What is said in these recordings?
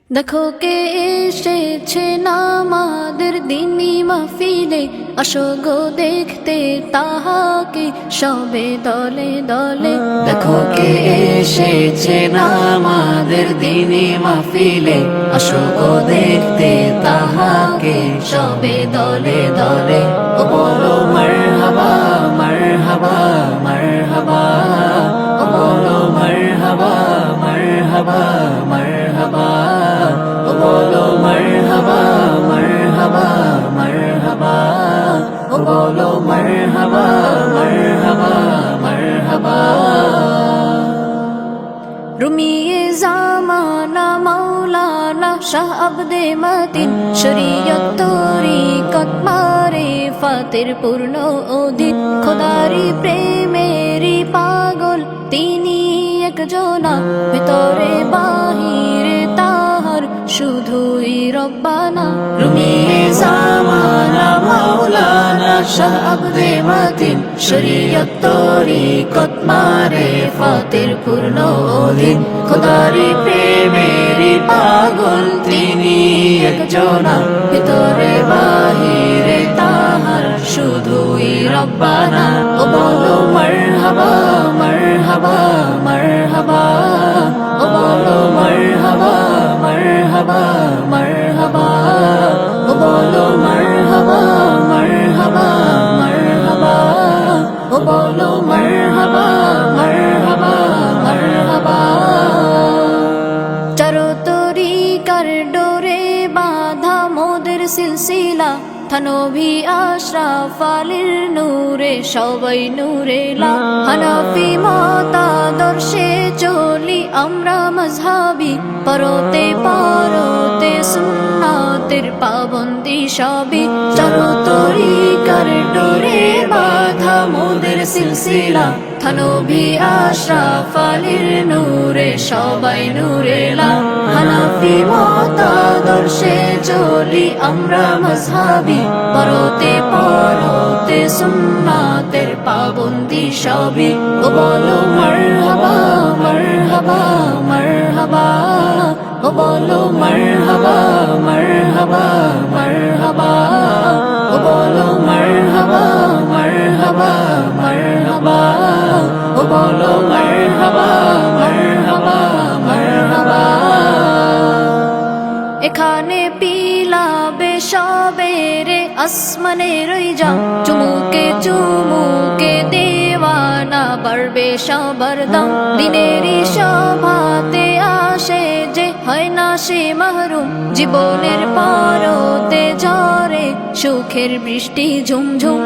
দেখো কে এসেছে নামাদের দিনী মাহফিলে, আসো গো দেখতে তাহাকে সবে দলে দলে। দেখো কে এসেছে নামাদের দিনী মাহফিলে, আসো গো দেখতে তাহাকে সবে দলে দলে। ও বলো মারহাবা মারহাবা মারহাবা, ও বলো মারহাবা মারহাবা মারহাবা, ও বলো মারহাবা মারহাবা মারহাবা, ও বলো মারহাবা মারহাবা মারহাবা। রুমিয়ে জামানা মাওলানা শাহ আবদে মতিন, শরীয়ত তরিকত মারিফাতের পূর্ণ অধীন। খোদারি প্রেমেরি পাগল তিনি একজনা, ভিতরে বাহিরে তাহার শুধুই রব্বানা। রুমিয়ে জামানা মাওলানা শাহ আবদে মতিন, শরীয়ত তরিকত মারিফাতের পূর্ণ অধীন। খোদারি প্রেমেরি পাগল তিনি একজনা, ভিতরে বাহিরে তাহার শুধুই রব্বানা। ও বলো মারহাবা মারহাবা মারহাবা, ও বলো মারহাবা মারহাবা মারহাবা, ও বলো মারহাবা মারহাবা মারহাবা, ও বলো মারহাবা মারহাবা মারহাবা। চারো তরিকার ডোরে বাঁধা মোদের সিলসিলা, থানবী আশরাফ আলীর নূরে সবাই নূরেলা। হানাফি মতাদর্শে চলি আমরা মজহাবি, পরতে পরতে সুন্নাতের পাবন্দি সবই। চারো তরিকার ডোরে বাঁধা মোদের সিলসিলা, থানবী আশরাফ আলীর নূরে সবাই নূরেলা। হানাফি মতাদর্শে চলি আমরা মজহাবি, পরতে পরতে সুন্নাতের পাবন্দি সবই। ও বলো মারহাবা মারহাবা মারহাবা, ও বলো মারহাবা মারহাবা মারহাবা, ও বলো মারহাবা মারহাবা মারহাবা, ও বলো মারহাবা মারহাবা মারহাবা। এখানে পিলাবে সবেরে আসমানে রই যা, চুমুকে চুমুকে দেওয়ানা বাড়বে সবার দাম। দিনেরই সভাতে আসে যে হয় না সে মাহরুম, জীবনের পারতে ঝরে সুখের বৃষ্টি ঝুমঝুম।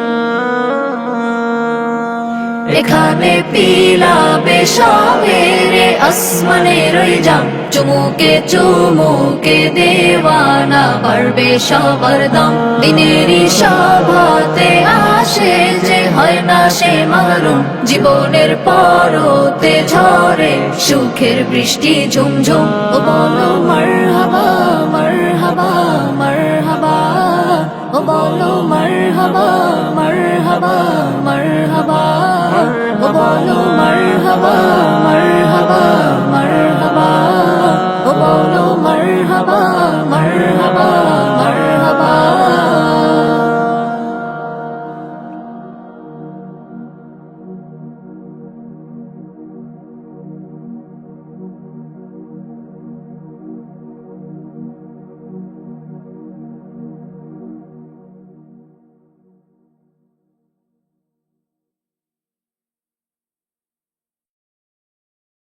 এখানে পিলাবে সবেরে আসমানে রই যা, চুমুকে চুমুকে দেওয়ানা বাড়বে সবার দাম। দিনেরই সভাতে আসে যে হয় না সে মাহরুম, জীবনের পরতে ঝরে সুখের বৃষ্টি ঝুমঝুম। ও বলো মারহাবা মারহাবা মারহাবা, ও বলো মারহাবা মারহাবা